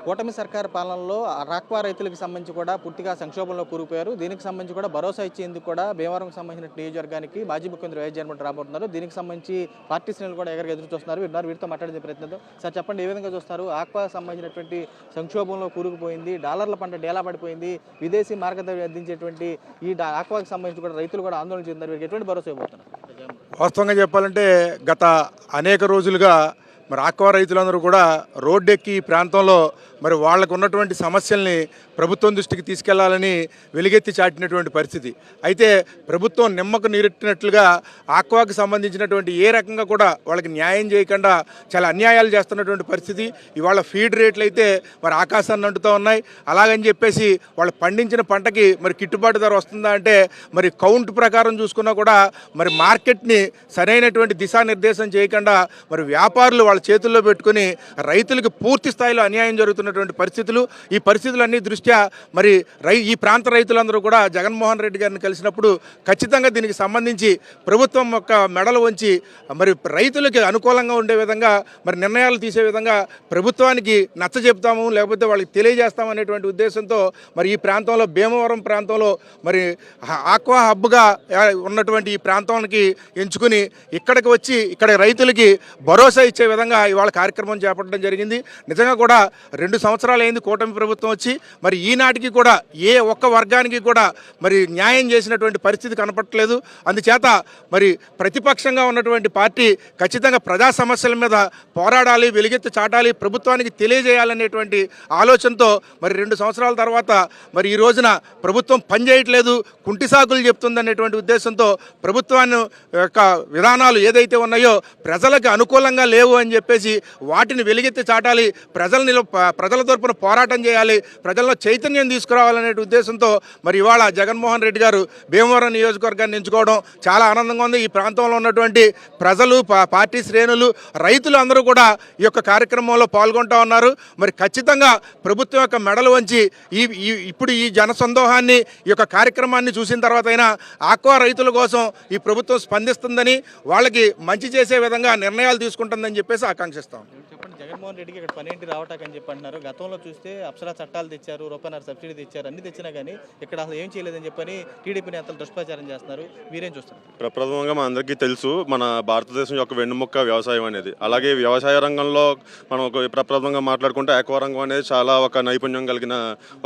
కూటమి సర్కార్ పాలనలో రాక్వా రైతులకు సంబంధించి కూడా పూర్తిగా సంక్షోభంలో కూరుకుపోయారు. దీనికి సంబంధించి కూడా భరోసా ఇచ్చేందుకు కూడా భీమవరంకి సంబంధించిన నియోజకవర్గానికి మాజీ ముఖ్యమంత్రి వైఎస్ జగన్మోహన్ రాబోతున్నారు. దీనికి సంబంధించి పార్టీ శ్రేణులు కూడా ఎదురు చూస్తున్నారు. వీరితో మాట్లాడే ప్రయత్నం. సార్ చెప్పండి, ఏ విధంగా చూస్తారు? ఆక్వా సంబంధించినటువంటి సంక్షోభంలో కూరుకుపోయింది, డాలర్ల పంట డేలా పడిపోయింది, విదేశీ మార్గదర్శి అందించేటువంటి ఈ ఆక్వాకి సంబంధించి కూడా రైతులు కూడా ఆందోళన చెందుతున్నారు. వీరికి ఎటువంటి భరోసా ఇవ్వబోతున్నారు? వాస్తవంగా చెప్పాలంటే గత అనేక రోజులుగా మరి ఆక్వా రైతులందరూ కూడా రోడ్డెక్కి ఈ ప్రాంతంలో మరి వాళ్ళకు ఉన్నటువంటి సమస్యల్ని ప్రభుత్వం దృష్టికి తీసుకెళ్లాలని వెలుగెత్తి చాటినటువంటి పరిస్థితి. అయితే ప్రభుత్వం నిమ్మకు నీరెట్టినట్లుగా ఆక్వాకు సంబంధించినటువంటి ఏ రకంగా కూడా వాళ్ళకి న్యాయం చేయకుండా చాలా అన్యాయాలు చేస్తున్నటువంటి పరిస్థితి. ఇవాళ ఫీడ్ రేట్లు అయితే మరి ఆకాశాన్ని అంటుతూ ఉన్నాయి. అలాగని చెప్పేసి వాళ్ళు పండించిన పంటకి మరి గిట్టుబాటు ధర వస్తుందా అంటే మరి కౌంట్ ప్రకారం చూసుకున్నా కూడా మరి మార్కెట్ని సరైనటువంటి దిశానిర్దేశం చేయకుండా మరి వ్యాపారులు వాళ్ళ చేతుల్లో పెట్టుకుని రైతులకు పూర్తి స్థాయిలో అన్యాయం జరుగుతున్నటువంటి పరిస్థితులు. ఈ పరిస్థితులన్నీ దృష్ట్యా మరి ఈ ప్రాంత రైతులందరూ కూడా జగన్మోహన్ రెడ్డి గారిని కలిసినప్పుడు ఖచ్చితంగా దీనికి సంబంధించి ప్రభుత్వం యొక్క మెడలు వంచి మరి రైతులకి అనుకూలంగా ఉండే విధంగా మరి నిర్ణయాలు తీసే విధంగా ప్రభుత్వానికి నచ్చజెప్తాము, లేకపోతే వాళ్ళకి తెలియజేస్తాము అనేటువంటి ఉద్దేశంతో మరి ఈ ప్రాంతంలో భీమవరం ప్రాంతంలో మరి ఆక్వా హబ్గా ఉన్నటువంటి ఈ ప్రాంతానికి ఎంచుకుని ఇక్కడికి వచ్చి ఇక్కడ రైతులకి భరోసా ఇచ్చే విధంగా ఇవాళ కార్యక్రమం చేపట్టడం జరిగింది. నిజంగా కూడా 2 సంవత్సరాలు అయింది కూటమి ప్రభుత్వం వచ్చి. మరి ఈనాటికి కూడా ఏ ఒక్క వర్గానికి కూడా మరి న్యాయం చేసినటువంటి పరిస్థితి కనపడట్లేదు. అందుచేత మరి ప్రతిపక్షంగా ఉన్నటువంటి పార్టీ ఖచ్చితంగా ప్రజా సమస్యల మీద పోరాడాలి, వెలుగెత్తి చాటాలి, ప్రభుత్వానికి తెలియజేయాలనేటువంటి ఆలోచనతో మరి 2 సంవత్సరాల తర్వాత మరి ఈ రోజున ప్రభుత్వం పనిచేయట్లేదు, కుంటి సాకులు చెప్తుందనేటువంటి ఉద్దేశంతో ప్రభుత్వాన్ని యొక్క విధానాలు ఏదైతే ఉన్నాయో ప్రజలకు అనుకూలంగా లేవు అని చెప్పేసి వాటిని వెలుగెత్తి చాటాలి, ప్రజల తరపున పోరాటం చేయాలి, ప్రజల్లో చైతన్యం తీసుకురావాలనే ఉద్దేశంతో మరి ఇవాళ జగన్మోహన్ రెడ్డి గారు భీమవరం నియోజకవర్గాన్ని ఎంచుకోవడం చాలా ఆనందంగా ఉంది. ఈ ప్రాంతంలో ఉన్నటువంటి ప్రజలు, పార్టీ శ్రేణులు, రైతులు అందరూ కూడా ఈ యొక్క కార్యక్రమంలో పాల్గొంటూ ఉన్నారు. మరి ఖచ్చితంగా ప్రభుత్వం యొక్క మెడలు వంచి ఇప్పుడు ఈ జనసందోహాన్ని, ఈ యొక్క కార్యక్రమాన్ని చూసిన తర్వాత అయినా ఆక్వా రైతుల కోసం ఈ ప్రభుత్వం స్పందిస్తుందని, వాళ్ళకి మంచి చేసే విధంగా నిర్ణయాలు తీసుకుంటుందని చెప్పేసి ఆకాంక్షిస్తాం. చెప్పండి, జగన్మోహన్ రెడ్డికి ఇక్కడ 12 రావటాకని చెప్పి అంటున్నారు. గతంలో చూస్తే అప్సరా చట్టాలు తెచ్చారు, రూపాయన్నర సబ్సిడీ తెచ్చారు, అన్ని తెచ్చినా కానీ ఇక్కడ అసలు ఏం చేయలేదని చెప్పని టీడీపీ నేతలు దుష్ప్రచారం చేస్తున్నారు. మీరేం చూస్తారు? ప్రప్రథమంగా మన అందరికీ తెలుసు, మన భారతదేశం యొక్క వెన్నుముక్క వ్యవసాయం అనేది. అలాగే వ్యవసాయ రంగంలో మనం ఒక ప్రప్రథమంగా మాట్లాడుకుంటే ఆక్వా రంగం అనేది చాలా ఒక నైపుణ్యం కలిగిన,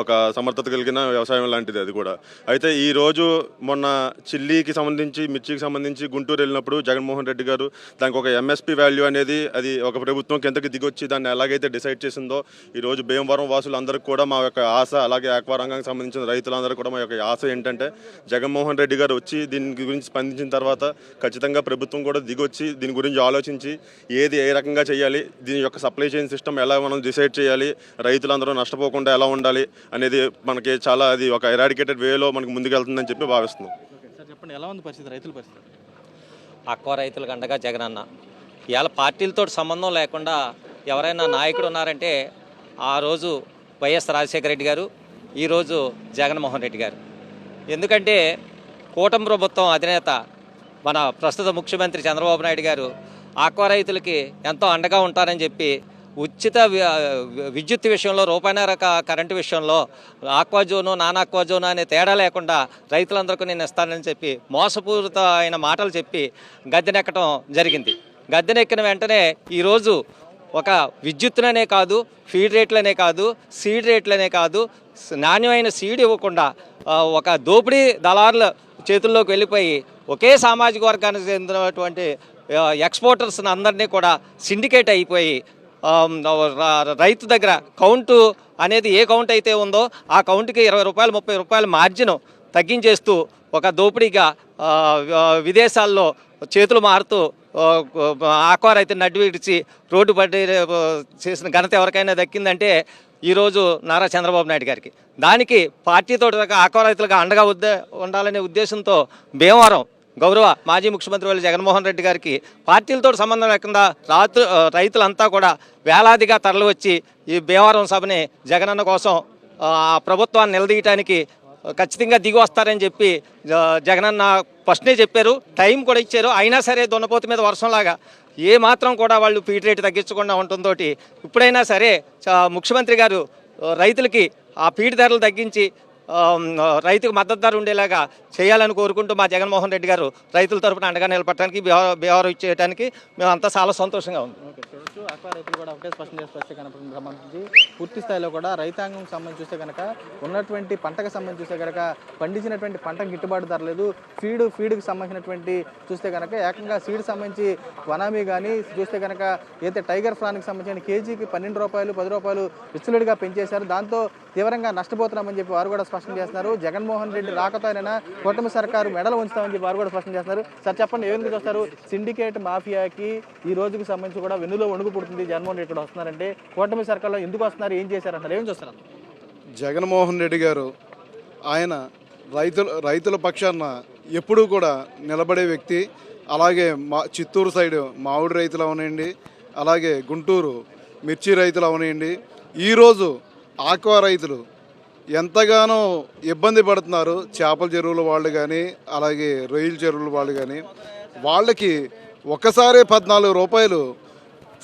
ఒక సమర్థత కలిగిన వ్యవసాయం లాంటిది అది కూడా. అయితే ఈరోజు మొన్న చిల్లీకి సంబంధించి, మిర్చికి సంబంధించి గుంటూరు వెళ్ళినప్పుడు జగన్మోహన్ రెడ్డి గారు దానికి ఒక ఎంఎస్పీ వాల్యూ అనేది అది ఒక ప్రభుత్వం కిందకి దిగొచ్చి దాన్ని ఎలాగైతే డిసైడ్ చేసిందో ఈరోజు భీమవరం వాసులందరికీ కూడా మా యొక్క ఆశ, అలాగే ఆక్వా రంగానికి సంబంధించిన రైతులందరూ కూడా మా యొక్క ఆశ ఏంటంటే జగన్మోహన్ రెడ్డి గారు వచ్చి దీని గురించి స్పందించిన తర్వాత ఖచ్చితంగా ప్రభుత్వం కూడా దిగొచ్చి దీని గురించి ఆలోచించి ఏది ఏ రకంగా చేయాలి, దీని యొక్క సప్లై చైన్ సిస్టమ్ ఎలా మనం డిసైడ్ చేయాలి, రైతులందరూ నష్టపోకుండా ఎలా ఉండాలి అనేది మనకి చాలా అది ఒక ఎరాడికేటెడ్ వేలో మనకి ముందుకెళ్తుందని చెప్పి భావిస్తున్నాం. చెప్పండి, ఎలా ఉంది పరిస్థితి, రైతుల పరిస్థితి? ఆక్వా రైతులకు అండగా జగనన్న. ఇవాళ పార్టీలతో సంబంధం లేకుండా ఎవరైనా నాయకుడు ఉన్నారంటే ఆ రోజు వైఎస్ రాజశేఖర రెడ్డి గారు, ఈరోజు జగన్మోహన్ రెడ్డి గారు. ఎందుకంటే కూటమి ప్రభుత్వం అధినేత మన ప్రస్తుత ముఖ్యమంత్రి చంద్రబాబు నాయుడు గారు ఆక్వా రైతులకి ఎంతో అండగా ఉంటారని చెప్పి ఉచిత విద్యుత్ విషయంలో, రూపాయన్నర కరెంటు విషయంలో aqua zone, non aqua zone అనే తేడా లేకుండా రైతులందరికీ నేను ఇస్తానని చెప్పి మోసపూరిత అయిన మాటలు చెప్పి గద్దెనెక్కడం జరిగింది. గద్దెనెక్కిన వెంటనే ఈరోజు ఒక విద్యుత్తులనే కాదు, ఫీడ్ రేట్లనే కాదు, సీడ్ రేట్లనే కాదు, నాణ్యమైన సీడ్ ఇవ్వకుండా ఒక దోపిడీ దళారుల చేతుల్లోకి వెళ్ళిపోయి ఒకే సామాజిక వర్గానికి చెందినటువంటి ఎక్స్పోర్టర్స్ని అందరినీ కూడా సిండికేట్ అయిపోయి రైతు దగ్గర కౌంటు అనేది ఏ కౌంట్ అయితే ఉందో ఆ కౌంట్కి 20 రూపాయలు 30 రూపాయల మార్జిన్ తగ్గించేస్తూ ఒక దోపిడీగా విదేశాల్లో చేతులు మారుతూ ఆక్వా రైతుని నడ్డు విడిచి రోడ్డు పడి చేసిన ఘనత ఎవరికైనా దక్కిందంటే ఈరోజు నారా చంద్రబాబు నాయుడు గారికి. దానికి పార్టీతో ఆక్వా రైతులుగా అండగా ఉండాలనే ఉద్దేశంతో భీమవరం గౌరవ మాజీ ముఖ్యమంత్రి వైఎస్ జగన్మోహన్ రెడ్డి గారికి పార్టీలతో సంబంధం లేకుండా రైతులంతా కూడా వేలాదిగా తరలి వచ్చి ఈ భీమవరం సభని జగనన్న కోసం ప్రభుత్వాన్ని నిలదీయటానికి ఖచ్చితంగా దిగి వస్తారని చెప్పి జగనన్న ఫస్ట్నే చెప్పారు, టైం కూడా ఇచ్చారు. అయినా సరే దున్నపోతు మీద వర్షంలాగా ఏ మాత్రం కూడా వాళ్ళు ఫీడ్ రేట్ తగ్గించకుండా ఉండటంతో ఇప్పుడైనా సరే ముఖ్యమంత్రి గారు రైతులకి ఆ ఫీడ్ ధరలు తగ్గించి రైతుకు మద్దతు ధర ఉండేలాగా చేయాలని కోరుకుంటూ మా జగన్మోహన్ రెడ్డి గారు రైతుల తరపున అండగా నిలబడటానికి వ్యవహారం ఇచ్చేయడానికి మేమంతా చాలా సంతోషంగా ఉంది. ఓకే, చూడొచ్చు ఆక్వా రైతులు కూడా ఒకటే స్పష్టం చేసి కనపడుతుంది. సంబంధించి పూర్తి స్థాయిలో కూడా రైతాంగం సంబంధించి చూస్తే కనుక ఉన్నటువంటి పంటకు సంబంధించి చూస్తే కనుక పండించినటువంటి పంటకు గిట్టుబాటు ధర లేదు. ఫీడ్కి సంబంధించినటువంటి చూస్తే కనుక ఏకంగా సీడ్ సంబంధించి వనామీ కానీ చూస్తే కనుక అయితే టైగర్ ఫ్రాన్కి సంబంధించిన కేజీకి 12 రూపాయలు 10 రూపాయలు విచ్చలుడిగా పెంచేశారు. దాంతో తీవ్రంగా నష్టపోతున్నామని చెప్పి వారు కూడా స్పష్టం చేస్తున్నారు. జగన్మోహన్ రెడ్డి రాకతోనైనా కూటమి సర్కారు మెడలు ఉంచుతామని చెప్పి వారు కూడా స్పష్టం చేస్తున్నారు. సార్ చెప్పండి, ఏ విధంగా చూస్తారు? సిండికేట్ మాఫియాకి ఈ రోజుకి సంబంధించి కూడా వెన్నులో వణుకు పుడుతుంది. జగన్మోహన్ రెడ్డి ఇక్కడ వస్తున్నారంటే కూటమి సర్కార్లో ఎందుకు వస్తున్నారు, ఏం చేశారంటారు, ఏం చూస్తారు? జగన్మోహన్ రెడ్డి గారు ఆయన రైతుల పక్షాన ఎప్పుడూ కూడా నిలబడే వ్యక్తి. అలాగే చిత్తూరు సైడ్ మామిడి రైతులు అవనండి, అలాగే గుంటూరు మిర్చి రైతులు అవనండి, ఈరోజు ఆక్వా రైతులు ఎంతగానో ఇబ్బంది పడుతున్నారు. చేపల చెరువుల వాళ్ళు కానీ అలాగే రొయ్యల చెరువుల వాళ్ళు కానీ వాళ్ళకి ఒక్కసారి 14 రూపాయలు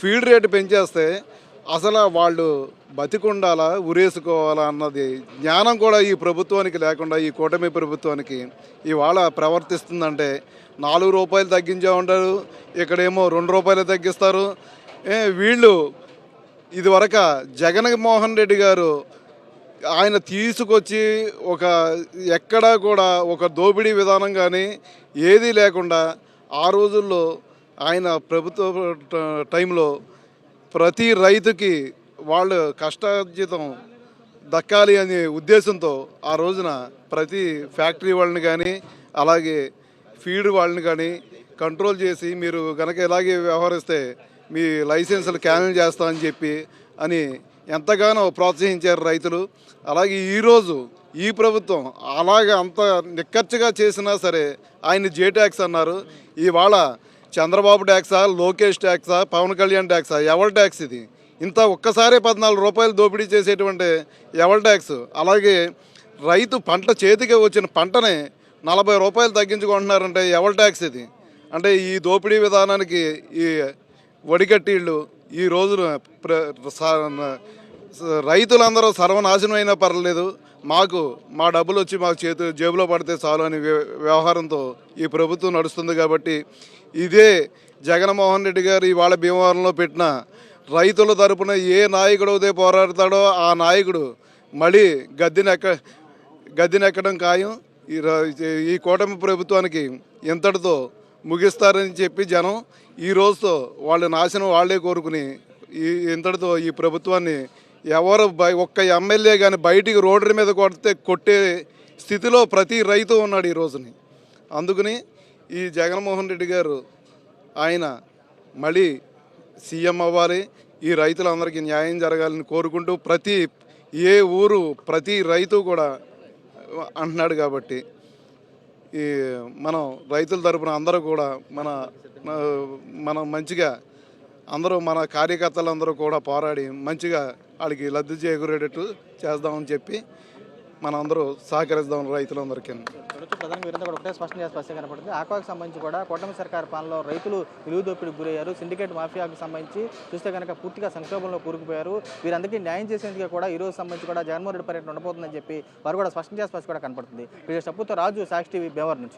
ఫీడ్ రేటు పెంచేస్తే అసలు వాళ్ళు బతికుండాలా ఉరేసుకోవాలా అన్నది జ్ఞానం కూడా ఈ ప్రభుత్వానికి లేకుండా ఈ కూటమి ప్రభుత్వానికి ఇవాళ ప్రవర్తిస్తుందంటే 4 రూపాయలు తగ్గించే ఉంటారు, ఇక్కడేమో 2 రూపాయలు తగ్గిస్తారు. వీళ్ళు ఇదివరకు జగన్మోహన్ రెడ్డి గారు ఆయన తీసుకొచ్చి ఎక్కడా కూడా ఒక దోపిడీ విధానం కానీ ఏదీ లేకుండా ఆ రోజుల్లో ఆయన ప్రభుత్వ టైంలో ప్రతి రైతుకి వాళ్ళు కష్టార్జితం దక్కాలి అనే ఉద్దేశంతో ఆ రోజున ప్రతి ఫ్యాక్టరీ వాళ్ళని కానీ అలాగే ఫీడ్ వాళ్ళని కానీ కంట్రోల్ చేసి మీరు కనుక ఇలాగే వ్యవహరిస్తే మీ లైసెన్సులు క్యాన్సిల్ చేస్తామని చెప్పి అని ఎంతగానో ప్రోత్సహించారు రైతులు. అలాగే ఈరోజు ఈ ప్రభుత్వం అలాగే అంత నిక్కచ్చిగా చేసినా సరే ఆయన జే ట్యాక్స్ అన్నారు. ఇవాళ చంద్రబాబు ట్యాక్సా, లోకేష్ ట్యాక్సా, పవన్ కళ్యాణ్ ట్యాక్సా, ఎవరి ట్యాక్స్ ఇది? ఇంత ఒక్కసారి 14 రూపాయలు దోపిడీ చేసేటువంటి ఎవరి ట్యాక్స్? అలాగే రైతు పంట చేతికి వచ్చిన పంటనే 40 రూపాయలు తగ్గించుకుంటున్నారంటే ఎవరి ట్యాక్స్ ఇది? అంటే ఈ దోపిడీ విధానానికి ఈ వడికట్టిళ్ళు ఈ రోజున రైతులందరూ సర్వనాశనం అయినా పర్లేదు, మా డబ్బులు వచ్చి మాకు జేబులో పడితే చాలు అని వ్యవహారంతో ఈ ప్రభుత్వం నడుస్తుంది. కాబట్టి ఇదే జగన్మోహన్ రెడ్డి గారు ఇవాళ భీమవరంలో పెట్టిన రైతుల తరపున ఏ నాయకుడు అయితే పోరాడతాడో ఆ నాయకుడు మళ్ళీ గద్దెనెక్కడం ఖాయం. ఈ కూటమి ప్రభుత్వానికి ఇంతటితో ముగిస్తారని చెప్పి జనం ఈ రోజుతో వాళ్ళ నాశనం వాళ్ళే కోరుకుని ఇంతటితో ఈ ప్రభుత్వాన్ని ఎవరు ఒక్క ఎమ్మెల్యే కానీ బయటికి రోడ్డు మీద కొట్టే స్థితిలో ప్రతి రైతు ఉన్నాడు ఈ రోజుని. అందుకని ఈ జగన్మోహన్ రెడ్డి గారు ఆయన మళ్ళీ సీఎం అవ్వాలి, ఈ రైతులందరికీ న్యాయం జరగాలని కోరుకుంటూ ఏ ఊరు ప్రతి రైతు కూడా అంటున్నాడు. కాబట్టి ఈ మనం రైతుల తరపున అందరూ కూడా మనం మంచిగా అందరూ మన కార్యకర్తలందరూ కూడా పోరాడి మంచిగా వాళ్ళకి లబ్ధి చేకూరేటట్టు చేద్దామని చెప్పి మనందరూ సహకరిద్దాం రైతులందరికీ. ప్రధాని వీరంతా కూడా ఒకటే స్పష్టంగా కనపడుతుంది. ఆక్వాకు సంబంధించి కూడా కూటమి సర్కార్ పాలనలో రైతులు నిలువు దోపిడీకి గురయ్యారు. సిండికేట్ మాఫియాకు సంబంధించి చూస్తే కనుక పూర్తిగా సంక్షోభంలో కూరుకుపోయారు. వీరందరికీ న్యాయం చేసేందుకు కూడా ఈ రోజు సంబంధించి కూడా జగన్మోహన్ రెడ్డి పర్యటన ఉండబోతుందని చెప్పి వారు కూడా స్పష్టంగా కూడా కనపడుతుంది. సప్పుతో రాజు, సాక్షి టీవీ, భీమవరం నుంచి.